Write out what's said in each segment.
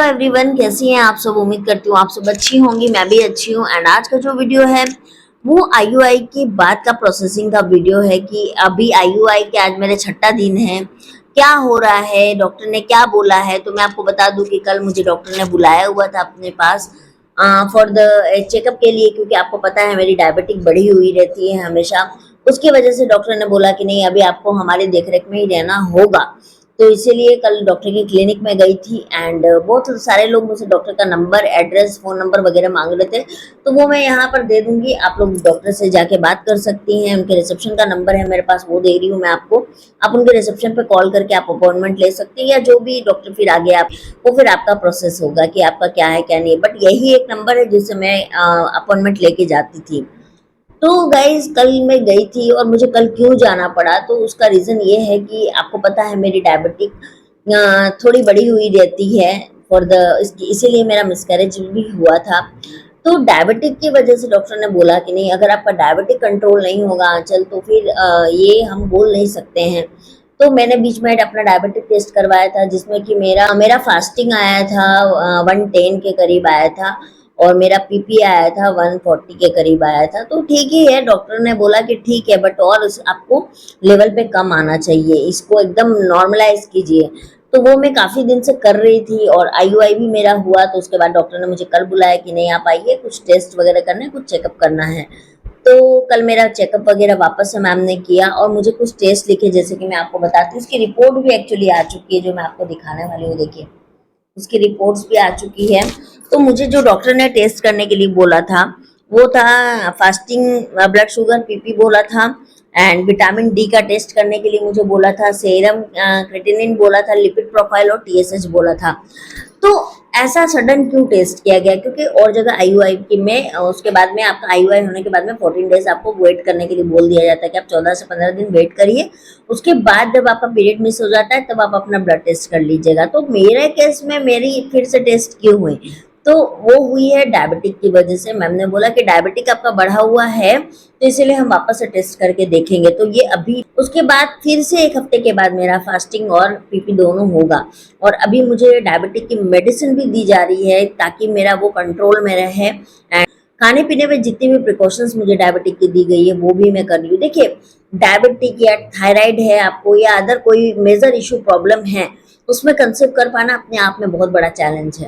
Everyone, कैसी हैं आप सब। उम्मीद करती हूँ आप सब अच्छी होंगी, मैं भी अच्छी हूँ। एंड आज का जो वीडियो है वो आईयूआई के बाद का प्रोसेसिंग का वीडियो है कि अभी आईयूआई के आज मेरे छठा दिन है, क्या हो रहा है, डॉक्टर ने क्या बोला है। तो मैं आपको बता दूं कि कल मुझे डॉक्टर ने बुलाया हुआ था अपने पास फॉर द चेकअप के लिए, क्योंकि आपको पता है मेरी डायबिटिक बढ़ी हुई रहती है हमेशा। उसकी वजह से डॉक्टर ने बोला कि नहीं, अभी आपको हमारे देखरेख में ही रहना होगा। तो इसीलिए कल डॉक्टर की क्लिनिक में गई थी एंड बहुत सारे लोग मुझसे डॉक्टर का नंबर, एड्रेस, फ़ोन नंबर वगैरह मांग रहे थे। तो वो मैं यहाँ पर दे दूंगी, आप लोग डॉक्टर से जाके बात कर सकती हैं। उनके रिसेप्शन का नंबर है मेरे पास, वो दे रही हूँ मैं आपको। आप उनके रिसेप्शन पे कॉल करके आप अपॉइंटमेंट ले सकती हैं, या जो भी डॉक्टर फिर आगे आप वो फिर आपका प्रोसेस होगा कि आपका क्या है क्या नहीं है। बट यही एक नंबर है जिससे मैं अपॉइंटमेंट लेके जाती थी। तो गाइज कल मैं गई थी, और मुझे कल क्यों जाना पड़ा, तो उसका रीज़न ये है कि आपको पता है मेरी डायबिटिक थोड़ी बड़ी हुई रहती है फॉर द, इसीलिए मेरा मिसकैरेज भी हुआ था। तो डायबिटिक की वजह से डॉक्टर ने बोला कि नहीं, अगर आपका डायबिटिक कंट्रोल नहीं होगा आंचल, तो फिर ये हम बोल नहीं सकते हैं। तो मैंने बीच में अपना डायबिटिक टेस्ट करवाया था, जिसमें कि मेरा मेरा फास्टिंग आया था 110 के करीब आया था, और मेरा पीपी आया था 140 के करीब आया था। तो ठीक ही है, डॉक्टर ने बोला कि ठीक है, बट और आपको लेवल पे कम आना चाहिए, इसको एकदम नॉर्मलाइज कीजिए। तो वो मैं काफ़ी दिन से कर रही थी, और आईयूआई भी मेरा हुआ। तो उसके बाद डॉक्टर ने मुझे कल बुलाया कि नहीं, आप आइए, कुछ टेस्ट वगैरह करने हैं, कुछ चेकअप करना है। तो कल मेरा चेकअप वगैरह वापस से मैम ने किया, और मुझे कुछ टेस्ट लिखे, जैसे कि मैं आपको बताती हूँ। उसकी रिपोर्ट भी एक्चुअली आ चुकी है, जो मैं आपको दिखाने वाली हूँ। देखिए, उसकी रिपोर्ट्स भी आ चुकी है। तो मुझे जो डॉक्टर ने टेस्ट करने के लिए बोला था वो था फास्टिंग, ब्लड शुगर, पीपी बोला था, एंड विटामिन डी का टेस्ट करने के लिए मुझे बोला था, सेरम क्रेटिनिन बोला था, लिपिड प्रोफाइल और टीएसएच बोला था। तो ऐसा सडन क्यों टेस्ट किया गया, क्योंकि और जगह आईयूआई की में उसके बाद में आपका आईयूआई होने के बाद में 14 डेज आपको वेट करने के लिए बोल दिया जाता है कि आप 14 से 15 दिन वेट करिए। उसके बाद जब आपका पीरियड मिस हो जाता है तब आप अपना ब्लड टेस्ट कर लीजिएगा। तो मेरे केस में मेरी फिर से टेस्ट क्यों हुई, तो वो हुई है डायबिटिक की वजह से। मैम ने बोला कि डायबिटिक आपका बढ़ा हुआ है, तो इसीलिए हम वापस से टेस्ट करके देखेंगे। तो ये अभी उसके बाद फिर से 1 हफ्ते के बाद मेरा फास्टिंग और पीपी दोनों होगा, और अभी मुझे डायबिटिक की मेडिसिन भी दी जा रही है ताकि मेरा वो कंट्रोल में रहे। खाने पीने में जितनी भी प्रिकॉशंस मुझे डायबिटिक की दी गई है वो भी मैं कर रही हूँ। देखिए, डायबिटिक या थायराइड है आपको, या अदर कोई मेजर इशू प्रॉब्लम है, उसमें कंसीव कर पाना अपने आप में बहुत बड़ा चैलेंज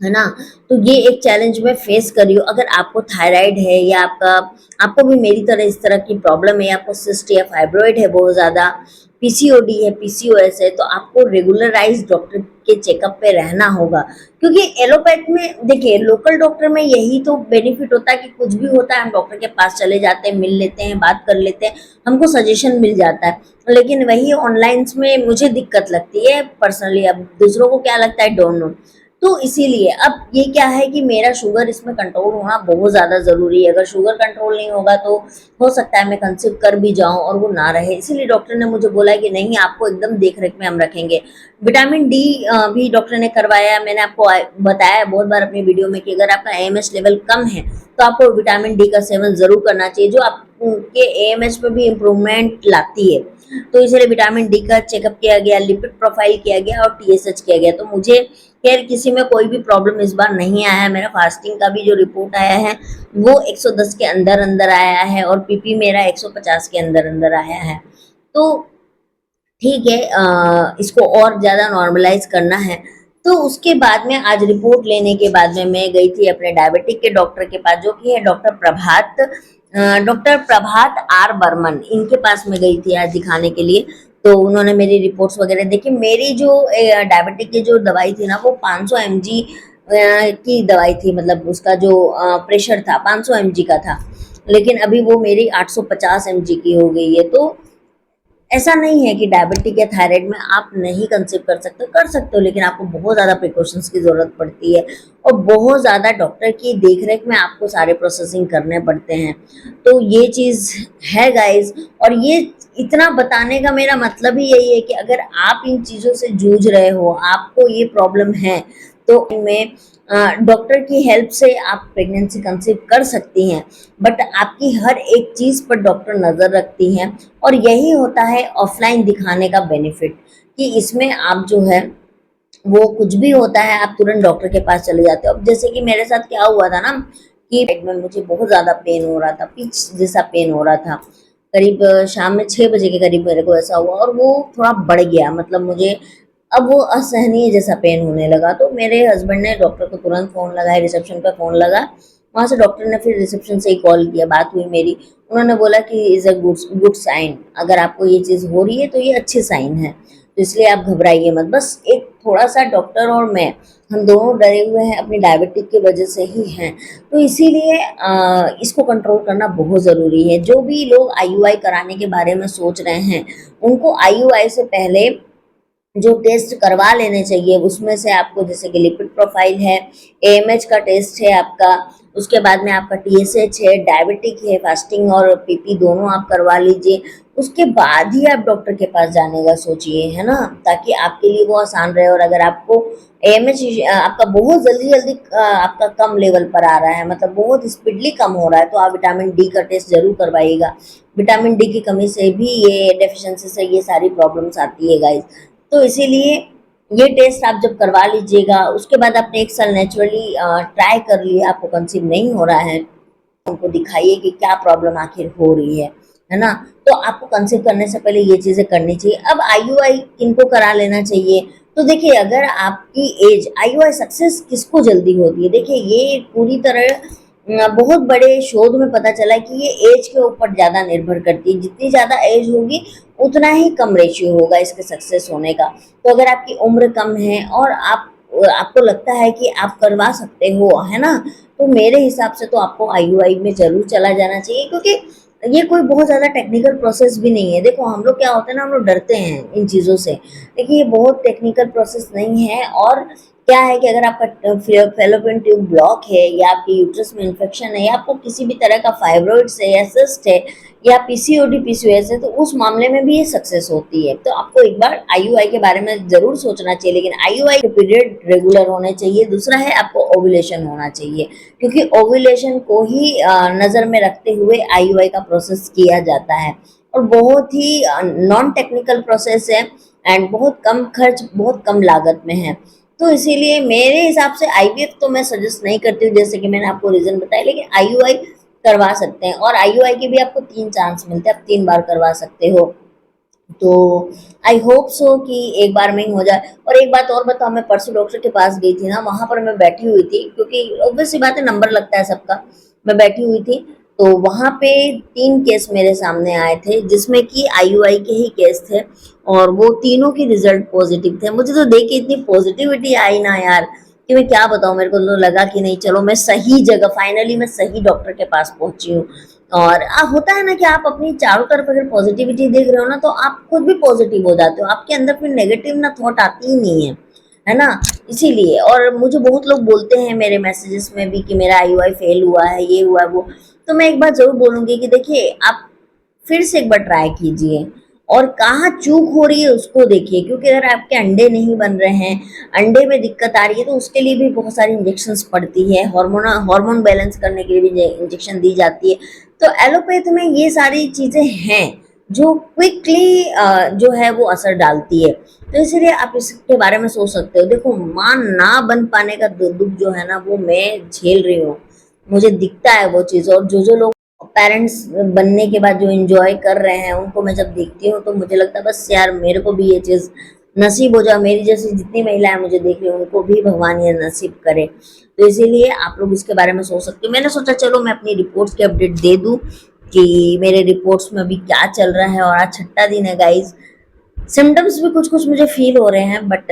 है ना। तो ये एक चैलेंज मैं फेस कर रही हूँ। अगर आपको थायराइड है, या आपको भी मेरी तरह इस तरह की प्रॉब्लम है, आपको सिस्ट या फाइब्रॉइड है बहुत ज़्यादा, पीसीओडी है, पीसीओएस है, तो आपको रेगुलराइज डॉक्टर के चेकअप पे रहना होगा। क्योंकि एलोपैथ में देखिए, लोकल डॉक्टर में यही तो बेनिफिट होता है कि कुछ भी होता है हम डॉक्टर के पास चले जाते हैं, मिल लेते हैं, बात कर लेते हैं, हमको सजेशन मिल जाता है। लेकिन वही ऑनलाइन में मुझे दिक्कत लगती है पर्सनली। अब दूसरों को क्या लगता है, डोंट नो। तो इसीलिए अब ये क्या है कि मेरा शुगर इसमें कंट्रोल होना बहुत ज़्यादा ज़रूरी है। अगर शुगर कंट्रोल नहीं होगा तो हो सकता है मैं कंसीव कर भी जाऊं और वो ना रहे। इसीलिए डॉक्टर ने मुझे बोला कि नहीं, आपको एकदम देख रेख में हम रखेंगे। विटामिन डी भी डॉक्टर ने करवाया। मैंने आपको बताया बहुत बार अपनी वीडियो में कि अगर आपका एएमएच लेवल कम है तो आपको विटामिन डी का सेवन ज़रूर करना चाहिए, जो आपके एएमएच पे भी इम्प्रूवमेंट लाती है। तो इसलिए विटामिन डी का चेकअप किया गया, लिपिड प्रोफाइल किया गया, और टीएसएच किया गया। तो मुझे खैर किसी में कोई भी प्रॉब्लम इस बार नहीं आया है। मेरा फास्टिंग का भी जो रिपोर्ट आया है वो 110 के अंदर अंदर आया है, और पीपी मेरा 150 के अंदर अंदर आया है। तो ठीक है, इसको और ज़्यादा नॉर्मलाइज करना है। तो उसके बाद में आज रिपोर्ट लेने के बाद में मैं गई थी अपने डायबिटिक के डॉक्टर के पास, जो कि है डॉक्टर प्रभात आर बर्मन। इनके पास मैं गई थी आज दिखाने के लिए। तो उन्होंने मेरी रिपोर्ट्स वगैरह देखी। मेरी जो डायबिटिक की जो दवाई थी ना, वो 500 mg की दवाई थी, मतलब उसका जो प्रेशर था 500 mg का था। लेकिन अभी वो मेरी 850 mg की हो गई है। तो ऐसा नहीं है कि डायबिटिक या थायराइड में आप नहीं कंसीव कर सकते हो, लेकिन आपको बहुत ज़्यादा प्रिकॉशंस की ज़रूरत पड़ती है, और बहुत ज़्यादा डॉक्टर की देखरेख में आपको सारे प्रोसेसिंग करने पड़ते हैं। तो ये चीज़ है गाइज, और ये इतना बताने का मेरा मतलब ही यही है कि अगर आप इन चीज़ों से जूझ रहे हो, आपको ये प्रॉब्लम है, तो इनमें डॉक्टर की हेल्प से आप प्रेगनेंसी कंसीव कर सकती हैं। बट आपकी हर एक चीज़ पर डॉक्टर नज़र रखती हैं, और यही होता है ऑफलाइन दिखाने का बेनिफिट, कि इसमें आप जो है वो कुछ भी होता है आप तुरंत डॉक्टर के पास चले जाते हो। अब जैसे कि मेरे साथ क्या हुआ था ना कि पेट में मुझे बहुत ज़्यादा पेन हो रहा था, पिच जैसा पेन हो रहा था। करीब शाम में 6 बजे के करीब मेरे को ऐसा हुआ और वो थोड़ा बढ़ गया, मतलब मुझे अब वो असहनीय जैसा पेन होने लगा। तो मेरे हस्बैंड ने डॉक्टर को तुरंत फ़ोन लगाया, रिसेप्शन पे फ़ोन लगा। वहाँ से डॉक्टर ने फिर रिसेप्शन से ही कॉल किया, बात हुई मेरी। उन्होंने बोला कि इज़ अ गुड साइन, अगर आपको ये चीज़ हो रही है तो ये अच्छे साइन है, तो इसलिए आप घबराइए मत। बस एक थोड़ा-सा डॉक्टर और मैं, हम दोनों डरे हुए हैं, अपनी डायबिटिक की वजह से ही हैं। तो इसीलिए इसको कंट्रोल करना बहुत ज़रूरी है। जो भी लोग आईयूआई कराने के बारे में सोच रहे हैं, उनको आईयूआई से पहले जो टेस्ट करवा लेने चाहिए, उसमें से आपको जैसे कि लिपिड प्रोफाइल है, एएमएच का टेस्ट है आपका, उसके बाद में आपका टीएसएच है, डायबिटिक है, फास्टिंग और पीपी दोनों आप करवा लीजिए। उसके बाद ही आप डॉक्टर के पास जाने का सोचिए, है ना? ताकि आपके लिए वो आसान रहे। और अगर आपको एएमएच आपका बहुत जल्दी-जल्दी आपका कम लेवल पर आ रहा है, मतलब बहुत स्पीडली कम हो रहा है, तो आप विटामिन डी का टेस्ट ज़रूर करवाइएगा। विटामिन डी की कमी से भी, ये डेफिशिएंसी से ये सारी प्रॉब्लम्स आती है गाइज़। तो इसीलिए ये टेस्ट आप जब करवा लीजिएगा, उसके बाद आपने 1 साल नेचुरली ट्राई कर लिया, आपको कंसीव नहीं हो रहा है, उनको दिखाइए कि क्या प्रॉब्लम आखिर हो रही है ना? तो आपको कंसीव करने से पहले ये चीज़ें करनी चाहिए। अब आईयूआई किनको करा लेना चाहिए? तो देखिए, अगर आपकी एज, आईयूआई सक्सेस किसको जल्दी होती है? देखिए, ये पूरी तरह बहुत बड़े शोध में पता चला है कि ये एज के ऊपर ज़्यादा निर्भर करती है। जितनी ज़्यादा एज होगी, उतना ही कम रेशियो होगा इसके सक्सेस होने का। तो अगर आपकी उम्र कम है और आपको लगता है कि आप करवा सकते हो, है ना? तो मेरे हिसाब से तो आपको आईयूआई में ज़रूर चला जाना चाहिए, क्योंकि ये कोई बहुत ज़्यादा टेक्निकल प्रोसेस भी नहीं है। देखो, हम लोग क्या होता है ना, हम लोग डरते हैं इन चीज़ों से। देखिए, ये बहुत टेक्निकल प्रोसेस नहीं है। और क्या है कि अगर आपका फैलोपियन ट्यूब ब्लॉक है, या आपके यूट्रस में इन्फेक्शन है, या आपको किसी भी तरह का फाइब्रॉइड्स है, या सिस्ट है, या पीसीओडी पीसीओएस है, तो उस मामले में भी ये सक्सेस होती है। तो आपको एक बार आईयूआई के बारे में ज़रूर सोचना चाहिए, लेकिन आईयूआई के पीरियड रेगुलर होने चाहिए। दूसरा है, आपको ओव्यूलेशन होना चाहिए, क्योंकि ओव्यूलेशन को ही नज़र में रखते हुए आईयूआई का प्रोसेस किया जाता है। और बहुत ही नॉन टेक्निकल प्रोसेस है, एंड बहुत कम खर्च, बहुत कम लागत में है। तो इसीलिए मेरे हिसाब से आईवीएफ तो मैं सजेस्ट नहीं करती हूँ, जैसे कि मैंने आपको रीज़न बताया, लेकिन आईयूआई करवा सकते हैं। और आईयूआई के भी आपको 3 चांस मिलते हैं, आप 3 बार करवा सकते हो। तो आई होप सो कि एक बार में ही हो जाए। और एक बात और बताऊँ, मैं परसों डॉक्टर के पास गई थी ना, वहाँ पर मैं बैठी हुई थी, क्योंकि ऑब्वियस सी बात है, नंबर लगता है सबका। मैं बैठी हुई थी, तो वहाँ पे 3 केस मेरे सामने आए थे, जिसमें कि आईयूआई के ही केस थे, और वो तीनों के रिजल्ट पॉजिटिव थे। मुझे तो देख के इतनी पॉजिटिविटी आई ना यार, कि मैं क्या बताऊँ। मेरे को तो लगा कि नहीं, चलो मैं सही जगह, फाइनली मैं सही डॉक्टर के पास पहुँची हूँ। और होता है ना कि आप अपनी चारों तरफ अगर पॉजिटिविटी देख रहे हो ना, तो आप खुद भी पॉजिटिव हो जाते हो, आपके अंदर फिर नेगेटिव ना थॉट आती ही नहीं है ना? इसीलिए। और मुझे बहुत लोग बोलते हैं मेरे मैसेजेस में भी कि मेरा आईयूआई फेल हुआ है, ये हुआ है, वो। तो मैं एक बात ज़रूर बोलूँगी कि देखिए, आप फिर से एक बार ट्राई कीजिए, और कहाँ चूक हो रही है उसको देखिए। क्योंकि अगर आपके अंडे नहीं बन रहे हैं, अंडे में दिक्कत आ रही है, तो उसके लिए भी बहुत सारी इंजेक्शंस पड़ती है, हार्मोन बैलेंस करने के लिए भी इंजेक्शन दी जाती है। तो एलोपैथ में ये सारी चीज़ें हैं जो क्विकली जो है वो असर डालती है। तो इसीलिए आप इसके बारे में सोच सकते हो। देखो, माँ ना बन पाने का दुख जो है ना, वो मैं झेल रही हूँ, मुझे दिखता है वो चीज़। और जो लोग पेरेंट्स बनने के बाद जो एंजॉय कर रहे हैं, उनको मैं जब देखती हूँ, तो मुझे लगता है बस यार, मेरे को भी ये चीज़ नसीब हो जाए। मेरी जैसी जितनी महिलाएं मुझे देख रही हैं, उनको भी भगवान ये नसीब करे। तो इसीलिए आप लोग इसके बारे में सोच सकते हो। मैंने सोचा चलो मैं अपनी रिपोर्ट्स की अपडेट दे दूं कि मेरे रिपोर्ट्स में अभी क्या चल रहा है। और आज छठा दिन है गाइज। सिम्टम्स भी कुछ-कुछ मुझे फ़ील हो रहे हैं, बट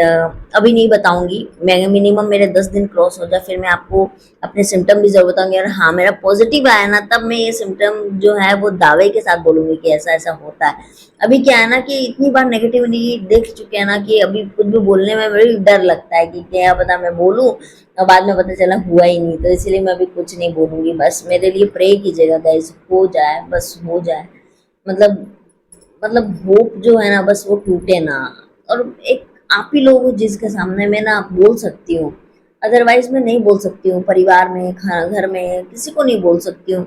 अभी नहीं बताऊँगी। मैं मिनिमम मेरे 10 दिन क्रॉस हो जाए, फिर मैं आपको अपने सिम्पटम भी ज़रूर बताऊँगी। और हाँ, मेरा पॉज़िटिव आया ना, तब मैं ये सिम्पटम जो है वो दावे के साथ बोलूँगी कि ऐसा-ऐसा होता है। अभी क्या है ना कि इतनी बार नेगेटिविटी देख चुके हैं ना, कि अभी कुछ भी बोलने में बड़ी डर लगता है कि क्या पता मैं बोलूँ और बाद में पता चला हुआ ही नहीं। तो इसलिए मैं अभी कुछ नहीं बोलूँगी। बस मेरे लिए प्रे कीजिएगा गाइज़, हो जाए, बस हो जाए। मतलब होप जो है ना, बस वो टूटे ना। और एक आप ही लोग हो जिसके सामने मैं ना बोल सकती हूँ, अदरवाइज मैं नहीं बोल सकती हूँ। परिवार में, घर में किसी को नहीं बोल सकती हूँ।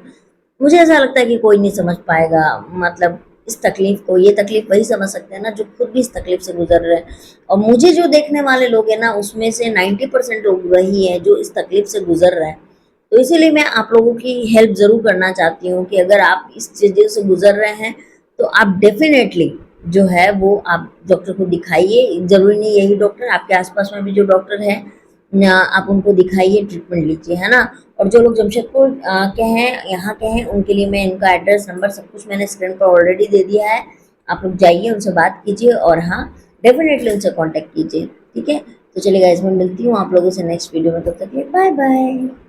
मुझे ऐसा लगता है कि कोई नहीं समझ पाएगा, मतलब इस तकलीफ को। ये तकलीफ वही समझ सकते हैं ना जो खुद भी इस तकलीफ से गुजर रहे हैं, और मुझे जो देखने वाले लोग हैं ना उसमें से 90% लोग वही है जो इस तकलीफ से गुजर रहे हैं। तो इसीलिए मैं आप लोगों की हेल्प ज़रूर करना चाहती हूँ कि अगर आप इस चीज़ों से गुजर रहे हैं तो आप डेफिनेटली जो है वो आप डॉक्टर को दिखाइए। ज़रूरी नहीं यही डॉक्टर, आपके आसपास में भी जो डॉक्टर है आप उनको दिखाइए, ट्रीटमेंट लीजिए, है ना। और जो लोग जमशेदपुर के हैं, यहाँ के हैं, उनके लिए मैं इनका एड्रेस नंबर सब कुछ मैंने स्क्रीन पर ऑलरेडी दे दिया है। आप लोग जाइए, उनसे बात कीजिए और हाँ डेफिनेटली उनसे कॉन्टेक्ट कीजिए, ठीक है। तो चलिए गाइस, मैं मिलती हूँ आप लोगों से नेक्स्ट वीडियो में, तब तक के लिए बाय बाय।